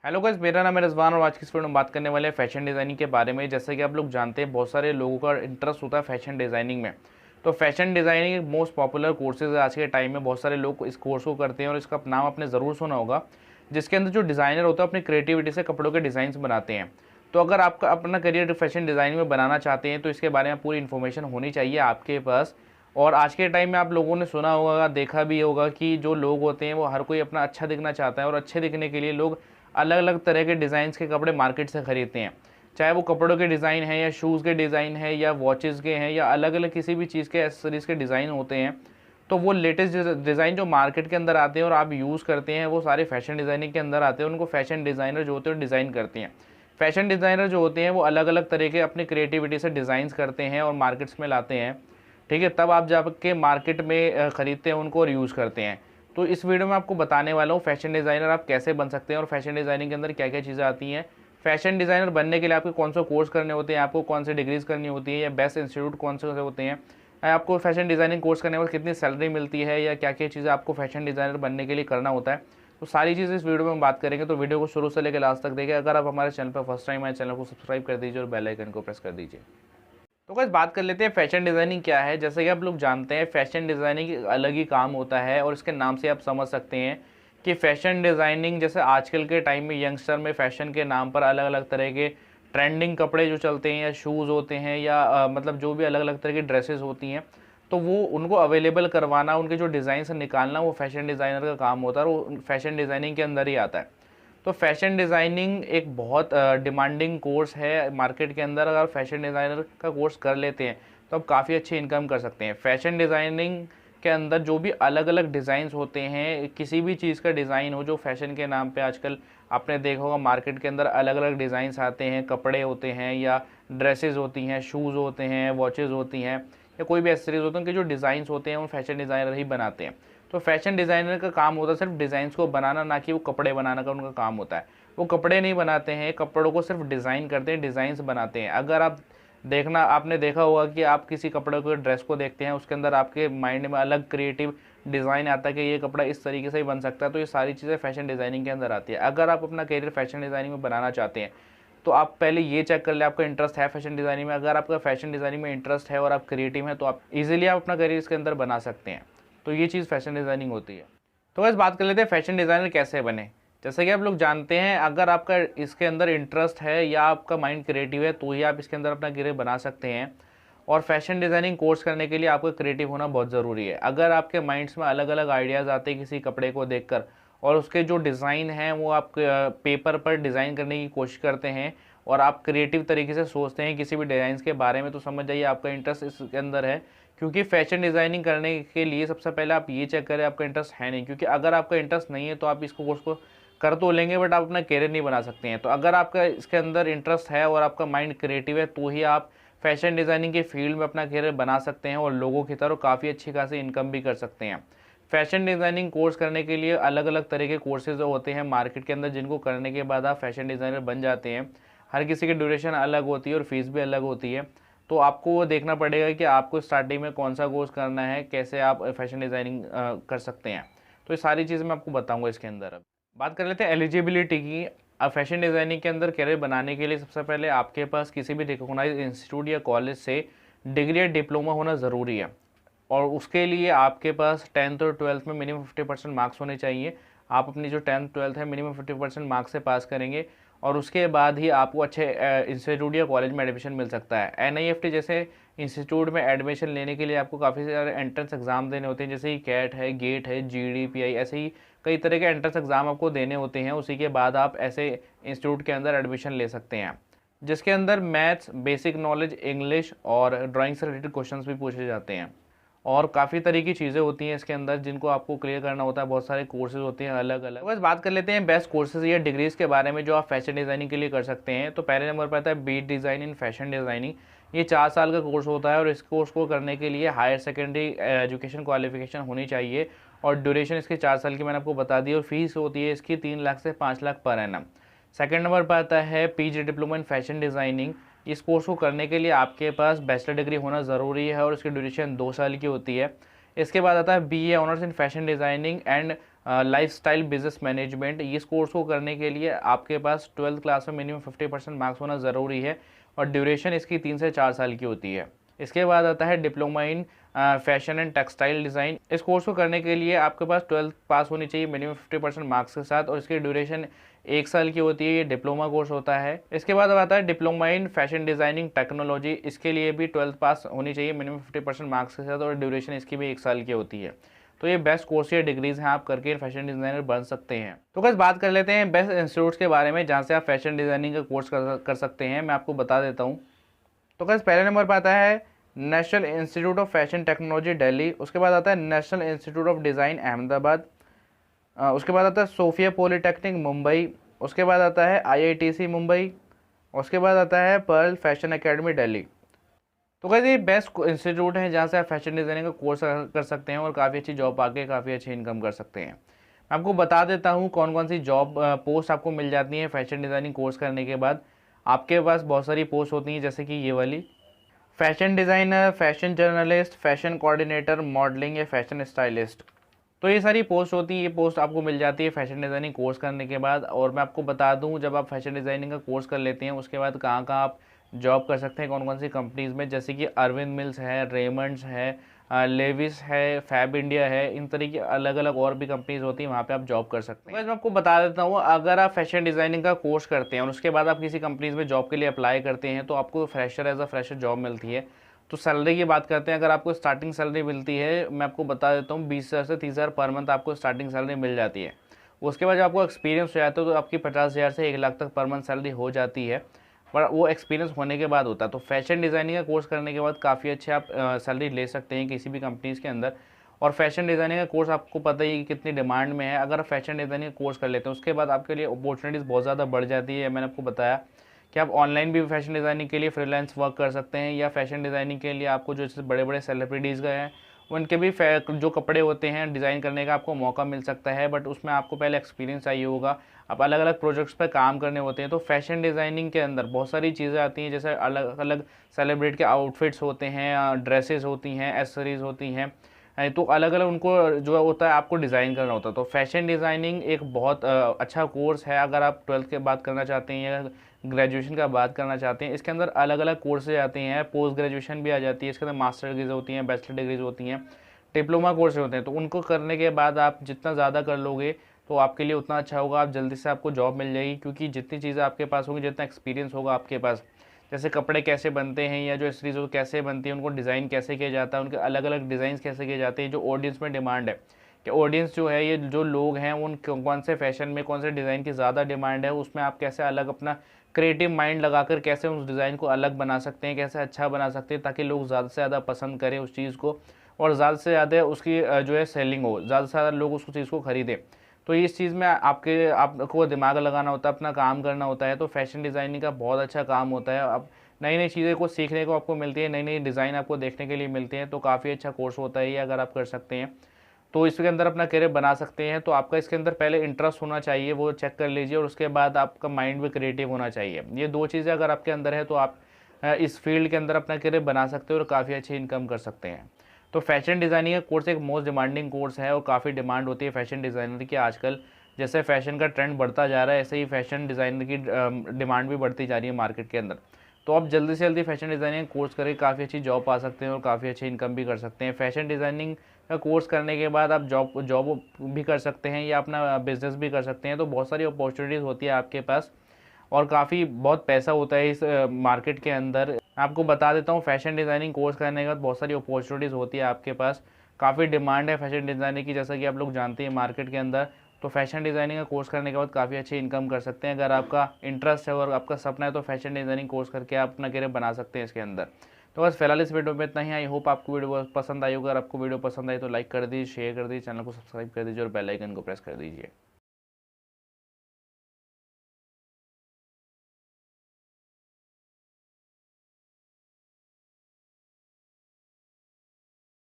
Hello guys, मेरा नाम है रिजवान और आज की इस वीडियो में बात करने वाले हैं फैशन डिज़ाइनिंग के बारे में। जैसे कि आप लोग जानते हैं, बहुत सारे लोगों का इंटरेस्ट होता है फैशन डिज़ाइनिंग में। तो फैशन डिज़ाइनिंग एक मोस्ट पॉपुलर कोर्सेज है आज के टाइम में। बहुत सारे लोग इस कोर्स को करते हैं और इसका नाम आपने ज़रूर सुना होगा, जिसके अंदर जो डिज़ाइनर होता है अपनी क्रिएटिविटी से कपड़ों के डिज़ाइंस बनाते हैं। तो अगर आपका अपना करियर फैशन डिज़ाइनिंग में बनाना चाहते हैं तो इसके बारे में पूरी इन्फॉर्मेशन होनी चाहिए आपके पास। और आज के टाइम में आप लोगों ने सुना होगा, देखा भी होगा कि जो लोग होते हैं वो हर कोई अपना अच्छा दिखना चाहता है और अच्छे दिखने के लिए लोग अलग अलग तरह के डिज़ाइंस के कपड़े मार्केट से ख़रीदते हैं। चाहे वो कपड़ों के डिज़ाइन है या शूज़ के डिज़ाइन है या वॉचेज़ के हैं या अलग अलग किसी भी चीज़ के एक्सेसरीज़ के डिज़ाइन होते हैं। तो वो लेटेस्ट डिज़ाइन जो मार्केट के अंदर आते हैं और आप यूज़ करते हैं वो सारे फैशन डिज़ाइनिंग के अंदर आते हैं। उनको फैशन डिज़ाइनर जो होते हैं डिज़ाइन करते हैं। फैशन डिज़ाइनर जो होते हैं वो अलग अलग तरह के अपनी क्रिएटिविटी से डिज़ाइंस करते हैं और मार्केट्स में लाते हैं। ठीक है, तब आप जाके मार्केट में ख़रीदते हैं उनको और यूज़ करते हैं। तो इस वीडियो में आपको बताने वाला हूँ फैशन डिज़ाइनर आप कैसे बन सकते हैं और फैशन डिज़ाइनिंग के अंदर क्या क्या चीज़ें आती हैं। फैशन डिज़ाइनर बनने के लिए आपको कौन सा कोर्स करने होते हैं, आपको कौन से डिग्रीज़ करनी होती है या बेस्ट इंस्टीट्यूट कौन से होते हैं, आपको फैशन डिज़ाइनिंग कोर्स करने पर कितनी सैलरी मिलती है या क्या क्या चीज़ें आपको फैशन डिज़ाइनर बनने के लिए करना होता है। तो सारी चीज़ें इस वीडियो में हम बात करेंगे। तो वीडियो को शुरू से लेकर लास्ट तक देखें। अगर आप हमारे चैनल पर फर्स्ट टाइम आए, चैनल को सब्सक्राइब कर दीजिए और बेल आइकन को प्रेस कर दीजिए। तो गाइस बात कर लेते हैं फैशन डिज़ाइनिंग क्या है। जैसे कि आप लोग जानते हैं फैशन डिज़ाइनिंग एक अलग ही काम होता है और इसके नाम से आप समझ सकते हैं कि फैशन डिज़ाइनिंग जैसे आजकल के टाइम में यंगस्टर में फैशन के नाम पर अलग अलग तरह के ट्रेंडिंग कपड़े जो चलते हैं या शूज़ होते हैं या मतलब जो भी अलग अलग तरह की ड्रेसेस होती हैं, तो वो उनको अवेलेबल करवाना, उनके जो डिज़ाइन से निकालना वो फैशन डिज़ाइनर का काम होता है और वो फैशन डिज़ाइनिंग के अंदर ही आता है। तो फैशन डिज़ाइनिंग एक बहुत डिमांडिंग कोर्स है मार्केट के अंदर। अगर फैशन डिज़ाइनर का कोर्स कर लेते हैं तो आप काफ़ी अच्छी इनकम कर सकते हैं। फैशन डिज़ाइनिंग के अंदर जो भी अलग अलग डिज़ाइंस होते हैं, किसी भी चीज़ का डिज़ाइन हो जो फैशन के नाम पे आजकल आपने देखा होगा मार्केट के अंदर अलग अलग डिज़ाइंस आते हैं, कपड़े होते हैं या ड्रेसेस होती हैं, शूज़ होते हैं, वॉचेज़ होती हैं या कोई भी एक्सेसरीज होते हैं, उनके जो डिज़ाइंस होते हैं वो फैशन डिज़ाइनर ही बनाते हैं। तो फैशन डिज़ाइनर का काम होता है सिर्फ डिज़ाइंस को बनाना, ना कि वो कपड़े बनाना का उनका काम होता है। वो कपड़े नहीं बनाते हैं, कपड़ों को सिर्फ डिज़ाइन करते हैं, डिज़ाइंस बनाते हैं। अगर आप देखना, आपने देखा होगा कि आप किसी कपड़े को, ड्रेस को देखते हैं, उसके अंदर आपके माइंड में अलग क्रिएटिव डिज़ाइन आता है कि ये कपड़ा इस तरीके से ही बन सकता है। तो ये सारी चीज़ें फैशन डिज़ाइनिंग के अंदर आती है। अगर आप अपना करियर फैशन डिज़ाइनिंग में बनाना चाहते हैं तो आप पहले ये चेक कर ले आपका इंटरेस्ट है फैशन डिज़ाइनिंग में। अगर आपका फैशन डिज़ाइनिंग में इंटरेस्ट है और आप क्रिएटिव हैं तो आप इजीली आप अपना करियर इसके अंदर बना सकते हैं। तो ये चीज़ फैशन डिज़ाइनिंग होती है। तो बस बात कर लेते हैं फैशन डिज़ाइनर कैसे बने। जैसे कि आप लोग जानते हैं, अगर आपका इसके अंदर इंटरेस्ट है या आपका माइंड क्रिएटिव है तो ही आप इसके अंदर अपना करियर बना सकते हैं। और फैशन डिज़ाइनिंग कोर्स करने के लिए आपको क्रिएटिव होना बहुत ज़रूरी है। अगर आपके माइंड्स में अलग अलग आइडियाज़ आते हैं किसी कपड़े को देखकर और उसके जो डिज़ाइन हैं वो आप पेपर पर डिज़ाइन करने की कोशिश करते हैं और आप क्रिएटिव तरीके से सोचते हैं किसी भी डिज़ाइन के बारे में, तो समझ जाइए आपका इंटरेस्ट इसके अंदर है। क्योंकि फैशन डिज़ाइनिंग करने के लिए सबसे पहले आप ये चेक करें आपका इंटरेस्ट है नहीं। क्योंकि अगर आपका इंटरेस्ट नहीं है तो आप इसको कोर्स को कर तो लेंगे बट आप अपना करियर नहीं बना सकते हैं। तो अगर आपका इसके अंदर इंटरेस्ट है और आपका माइंड क्रिएटिव है तो ही आप फैशन डिज़ाइनिंग के फील्ड में अपना करियर बना सकते हैं और लोगों की तरह काफ़ी अच्छी खासी इनकम भी कर सकते हैं। फैशन डिज़ाइनिंग कोर्स करने के लिए अलग अलग तरह के कोर्सेज होते हैं मार्केट के अंदर, जिनको करने के बाद आप फैशन डिज़ाइनर बन जाते हैं। हर किसी की ड्यूरेशन अलग होती है और फीस भी अलग होती है। तो आपको वो देखना पड़ेगा कि आपको स्टार्टिंग में कौन सा कोर्स करना है, कैसे आप फैशन डिज़ाइनिंग कर सकते हैं। तो ये सारी चीज़ें मैं आपको बताऊंगा इसके अंदर। अब बात कर लेते हैं एलिजिबिलिटी की। अब फैशन डिज़ाइनिंग के अंदर करियर बनाने के लिए सबसे पहले आपके पास किसी भी रिकॉग्नाइज इंस्टीट्यूट या कॉलेज से डिग्री या डिप्लोमा होना ज़रूरी है। और उसके लिए आपके पास 10th और 12th में मिनिमम 50% मार्क्स होने चाहिए। आप अपनी जो 10th 12th है मिनिमम 50% मार्क्स से पास करेंगे और उसके बाद ही आपको अच्छे इंस्टीट्यूट या कॉलेज में एडमिशन मिल सकता है। NIFT जैसे इंस्टीट्यूट में एडमिशन लेने के लिए आपको काफ़ी सारे एंट्रेंस एग्ज़ाम देने होते हैं, जैसे कि कैट है, गेट है, GD PI, ऐसे ही कई तरह के एंट्रेंस एग्ज़ाम आपको देने होते हैं। उसी के बाद आप ऐसे इंस्टीट्यूट के अंदर एडमिशन ले सकते हैं, जिसके अंदर मैथ्स, बेसिक नॉलेज, इंग्लिश और ड्राइंग से रिलेटेड क्वेश्चंस भी पूछे जाते हैं। और काफ़ी तरह की चीज़ें होती हैं इसके अंदर जिनको आपको क्लियर करना होता है। बहुत सारे कोर्सेज होते हैं अलग अलग। बस बात कर लेते हैं बेस्ट कोर्सेज या डिग्रीज़ के बारे में जो आप फैशन डिज़ाइनिंग के लिए कर सकते हैं। तो पहले नंबर पर आता है B design in fashion designing. ये 4 साल का कोर्स होता है और इस कोर्स को करने के लिए हायर सेकेंडरी एजुकेशन क्वालिफिकेशन होनी चाहिए और ड्यूरेशन इसकी 4 साल की मैंने आपको बता दी। और फीस होती है इसकी 3 लाख से 5 lakh per annum. Second number पर आता है PG diploma in fashion designing. इस कोर्स को करने के लिए आपके पास बैचलर डिग्री होना ज़रूरी है और इसकी ड्यूरेशन 2 साल की होती है। इसके बाद आता है BA honours in fashion designing and lifestyle business management. इस कोर्स को करने के लिए आपके पास 12th क्लास में मिनिमम 50% मार्क्स होना ज़रूरी है और ड्यूरेशन इसकी 3 से 4 साल की होती है। इसके बाद आता है diploma in fashion and textile design. इस कोर्स को करने के लिए आपके पास 12th पास होनी चाहिए मिनिमम 50% मार्क्स के साथ और इसकी ड्यूरेशन 1 साल की होती है। ये डिप्लोमा कोर्स होता है। इसके बाद अब आता है diploma in fashion designing technology. इसके लिए भी 12th पास होनी चाहिए मिनिमम 50% मार्क्स के साथ और ड्यूरेशन इसकी भी 1 साल की होती है। तो ये बेस्ट कोर्स या डिग्रीज़ हैं, आप करके फैशन डिज़ाइनर बन सकते हैं। तो बस बात कर लेते हैं बेस्ट इंस्टीट्यूट्स के बारे में जहाँ से आप फैशन डिज़ाइनिंग का कोर्स कर सकते हैं। मैं आपको बता देता हूँ। तो बस पहले नंबर पर आता है national institute of fashion technology Delhi. उसके बाद आता है national institute of design Ahmedabad. उसके बाद आता है सोफिया पॉलिटेक्निक मुंबई। उसके बाद आता है IITC मुंबई। उसके बाद आता है पर्ल फैशन एकेडमी दिल्ली। तो कैसे ये बेस्ट इंस्टीट्यूट है जहाँ से आप फैशन डिज़ाइनिंग का कोर्स कर सकते हैं और काफ़ी अच्छी जॉब पाके काफ़ी अच्छी इनकम कर सकते हैं। मैं आपको बता देता हूँ कौन कौन सी जॉब पोस्ट आपको मिल जाती हैं फैशन डिज़ाइनिंग कोर्स करने के बाद। आपके पास बहुत सारी पोस्ट होती हैं जैसे कि ये वाली fashion designer, fashion journalist, fashion coordinator, modelling या फैशन स्टाइलिस्ट। तो ये सारी पोस्ट होती है। ये पोस्ट आपको मिल जाती है फैशन डिज़ाइनिंग कोर्स करने के बाद। और मैं आपको बता दूं जब आप फैशन डिज़ाइनिंग का कोर्स कर लेते हैं उसके बाद कहाँ कहाँ आप जॉब कर सकते हैं, कौन कौन सी कंपनीज़ में, जैसे कि अरविंद मिल्स है, रेमंड्स है, लेविस है, फैब इंडिया है। इन तरीके अलग अलग और भी कंपनीज़ होती हैं, वहाँ पे आप जॉब कर सकते हैं। मैं आपको बता देता हूँ, अगर आप फैशन डिज़ाइनिंग का कोर्स करते हैं और उसके बाद आप किसी कंपनीज़ में जॉब के लिए अप्लाई करते हैं तो आपको fresher as a fresher job मिलती है। तो सैलरी की बात करते हैं, अगर आपको स्टार्टिंग सैलरी मिलती है, मैं आपको बता देता हूँ 20,000 से 30,000 पर मंथ आपको स्टार्टिंग सैलरी मिल जाती है। उसके बाद जब आपको एक्सपीरियंस हो जाता है तो आपकी 50,000 से 1 लाख तक पर मंथ सैलरी हो जाती है, पर वो एक्सपीरियंस होने के बाद होता है। तो फैशन डिज़ाइनिंग का कोर्स करने के बाद काफ़ी अच्छे आप सैलरी ले सकते हैं किसी भी कंपनीज़ के अंदर। और फैशन डिज़ाइनिंग का कोर्स आपको पता ही है कि कितनी डिमांड में है। अगर आप फैशन डिज़ाइनिंग का कोर्स कर लेते हैं उसके बाद आपके लिए अपॉर्चुनिटीज़ बहुत ज़्यादा बढ़ जाती है। मैंने आपको बताया कि आप ऑनलाइन भी फैशन डिज़ाइनिंग के लिए फ्रीलांस वर्क कर सकते हैं या फैशन डिज़ाइनिंग के लिए आपको जो बड़े बड़े सेलिब्रिटीज़ गए हैं उनके भी जो कपड़े होते हैं डिज़ाइन करने का आपको मौका मिल सकता है। बट उसमें आपको पहले एक्सपीरियंस चाहिए होगा, आप अलग अलग प्रोजेक्ट्स पर काम करने होते हैं। तो फैशन डिज़ाइनिंग के अंदर बहुत सारी चीज़ें आती हैं, जैसे अलग अलग सेलिब्रिटी के आउटफिट्स होते हैं, ड्रेसेस होती हैं, एसेसरीज़ होती हैं। तो अलग अलग उनको जो होता है आपको डिज़ाइन करना होता है। तो फैशन डिज़ाइनिंग एक बहुत अच्छा कोर्स है। अगर आप 12th के बाद करना चाहते हैं या ग्रेजुएशन का बात करना चाहते हैं, इसके अंदर अलग अलग कोर्सेज आते हैं, पोस्ट ग्रेजुएशन भी आ जाती है, इसके अंदर मास्टर डिग्रीज होती हैं, बैचलर डिग्रीज होती हैं, डिप्लोमा कोर्स होते हैं। तो उनको करने के बाद आप जितना ज़्यादा कर लोगे तो आपके लिए उतना अच्छा होगा, आप जल्दी से आपको जॉब मिल जाएगी। क्योंकि जितनी चीज़ें आपके पास होंगी, जितना एक्सपीरियंस होगा आपके पास, जैसे कपड़े कैसे बनते हैं या जो एसेसरीज कैसे बनती है, उनको डिज़ाइन कैसे किया जाता है, उनके अलग अलग डिज़ाइन कैसे किए जाते हैं, जो ऑडियंस में डिमांड है कि ऑडियंस जो है ये जो लोग हैं उन कौन से फैशन में कौन से डिज़ाइन की ज़्यादा डिमांड है, उसमें आप कैसे अलग अपना क्रिएटिव माइंड लगाकर कैसे उस डिज़ाइन को अलग बना सकते हैं, कैसे अच्छा बना सकते हैं ताकि लोग ज़्यादा से ज़्यादा पसंद करें उस चीज़ को और ज़्यादा से ज़्यादा उसकी जो है सेलिंग हो, ज़्यादा से ज़्यादा लोग उस चीज़ को खरीदें। तो इस चीज़ में आपको दिमाग लगाना होता है, अपना काम करना होता है। तो फैशन डिज़ाइनिंग का बहुत अच्छा काम होता है। अब नई नई चीज़ें को सीखने को आपको मिलती है, नई नई डिज़ाइन आपको देखने के लिए मिलते हैं। तो काफ़ी अच्छा कोर्स होता है ये, अगर आप कर सकते हैं तो इसके अंदर अपना करियर बना सकते हैं। तो आपका इसके अंदर पहले इंटरेस्ट होना चाहिए, वो चेक कर लीजिए, और उसके बाद आपका माइंड भी क्रिएटिव होना चाहिए। ये 2 चीज़ें अगर आपके अंदर है तो आप इस फील्ड के अंदर अपना करियर बना सकते हो और काफ़ी अच्छी इनकम कर सकते हैं। तो फैशन डिज़ाइनिंग का कोर्स एक मोस्ट डिमांडिंग कोर्स है और काफ़ी डिमांड होती है फैशन डिज़ाइनर की आजकल। जैसे फैशन का ट्रेंड बढ़ता जा रहा है ऐसे ही फैशन डिज़ाइनर की डिमांड भी बढ़ती जा रही है मार्केट के अंदर। तो आप जल्दी से जल्दी फैशन डिज़ाइनिंग कोर्स करके काफ़ी अच्छी जॉब पा सकते हैं और काफ़ी अच्छी इनकम भी कर सकते हैं। फैशन डिज़ाइनिंग का कोर्स करने के बाद आप जॉब भी कर सकते हैं या अपना बिजनेस भी कर सकते हैं। तो बहुत सारी अपॉर्चुनिटीज़ होती है आपके पास और काफ़ी बहुत पैसा होता है इस मार्केट के अंदर। आपको बता देता हूँ, फैशन डिज़ाइनिंग कोर्स करने के बाद बहुत सारी अपॉर्चुनिटीज़ होती है आपके पास, काफ़ी डिमांड है फैशन डिज़ाइनिंग की, जैसा कि आप लोग जानते हैं मार्केट के अंदर। तो फैशन डिज़ाइनिंग का कोर्स करने के बाद काफ़ी अच्छी इनकम कर सकते हैं। अगर आपका इंटरेस्ट है और आपका सपना है तो फैशन डिज़ाइनिंग कोर्स करके आप अपना करियर बना सकते हैं इसके अंदर। तो बस फिलहाल इस वीडियो में इतना ही। आई होप आपको वीडियो पसंद आई होगा। अगर आपको वीडियो पसंद आई तो लाइक कर दीजिए, शेयर कर दीजिए, चैनल को सब्सक्राइब कर दीजिए और बेल आइकन को प्रेस कर दीजिए।